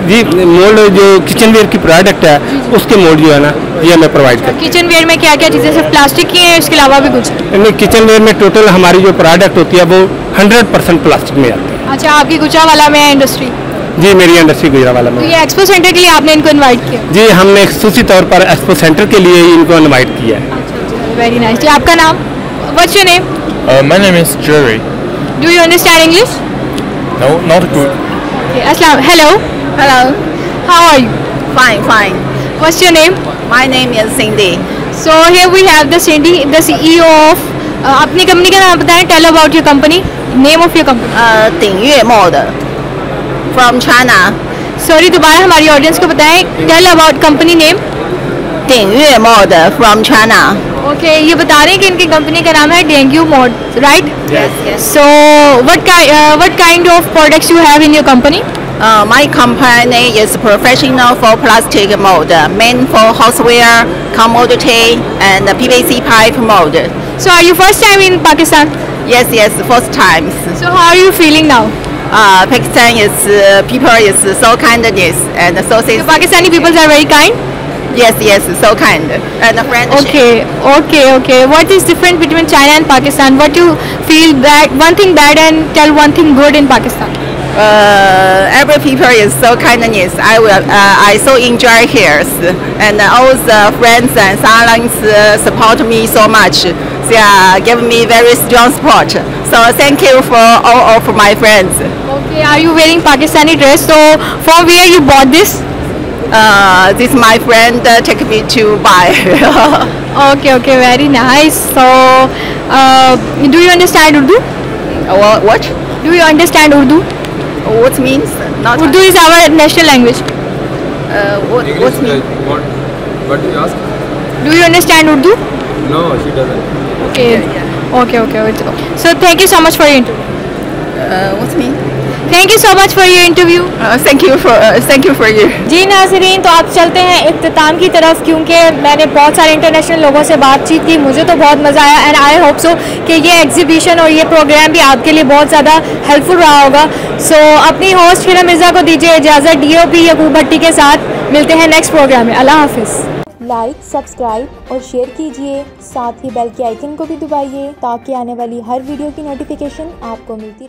जी, मोल्ड जो किचन वेयर की प्रोडक्ट है उसके मोल्ड जो है ना, ये हमें प्रोवाइड करते हैं। किचन वेयर में क्या क्या चीज़ें सिर्फ प्लास्टिक की हैं, इसके अलावा भी कुछ? नहीं, किचन वेयर में टोटल हमारी जो प्रोडक्ट होती है वो 100% प्लास्टिक में आती है। अच्छा, आपकी गुजरावाला में है इंडस्ट्री? जी, मेरी इंडस्ट्री गुजरावाला में। तो ये एक्सपो सेंटर के लिए आपने इनको इन्वाइट किया? जी, हमने खुसूसी तौर पर एक्सपो सेंटर के लिए इनको इन्वाइट किया है। Very nice. जी, आपका नाम? What's your name? My name is Jerry. Do you understand English? No, not good. Okay. Hello. Hello. How are you? Fine, fine. What's your name? My name is Cindy. So here we have the Cindy, the CEO of. अपनी company का नाम बताएं. Tell about your company. Name of your company. 鼎悦 Mode from China. Sorry, दोबारा हमारी audience को बताएं. Tell about company name. 鼎悦 Mode from China. Okay, ये बता रहे हैं कि इनकी कंपनी का नाम है dengue mode, right? Yes, yes. So what kind of products you have in your company? My company is professional for plastic mold, meant for houseware, commodity, and PVC pipe mold. So are you first time in Pakistan? Yes, first time. So how are you feeling now? Pakistan is people is so kindness and so. The Pakistani people are very kind. Yes, so kind and friendship. Okay. What is different between China and Pakistan? What you feel bad? One thing bad and tell one thing good in Pakistan. Every people is so kindness. I so enjoy here, and all the friends and salons support me so much. They give me very strong support. So thank you for all of my friends. Okay, are you wearing Pakistani dress? So from where you bought this? This my friend take me to buy. Okay, very nice. So do you understand Urdu? What? Do you understand Urdu? What means? Not Urdu is our national language. What means? What do you ask? Do you understand Urdu? No, she doesn't. Okay. So thank you so much for your interview. What mean? Thank you so much for your interview. Thank you for you. जी नाज़रीन, तो आप चलते हैं इख्तिताम की तरफ, क्योंकि मैंने बहुत सारे इंटरनेशनल लोगों से बातचीत की, मुझे तो बहुत मज़ा आया एंड आई होप सो कि ये एग्जीबिशन और ये प्रोग्राम भी आपके लिए बहुत ज़्यादा हेल्पफुल रहा होगा। सो अपनी होस्ट हिरा मिर्ज़ा को दीजिए इजाज़त, DOP यकूब भट्टी के साथ मिलते हैं नेक्स्ट प्रोग्राम में। अल्लाह हाफिज़। लाइक, सब्सक्राइब और शेयर कीजिए, साथ ही बेल के आइकन को भी दबाइए ताकि आने वाली हर वीडियो की नोटिफिकेशन आपको मिलती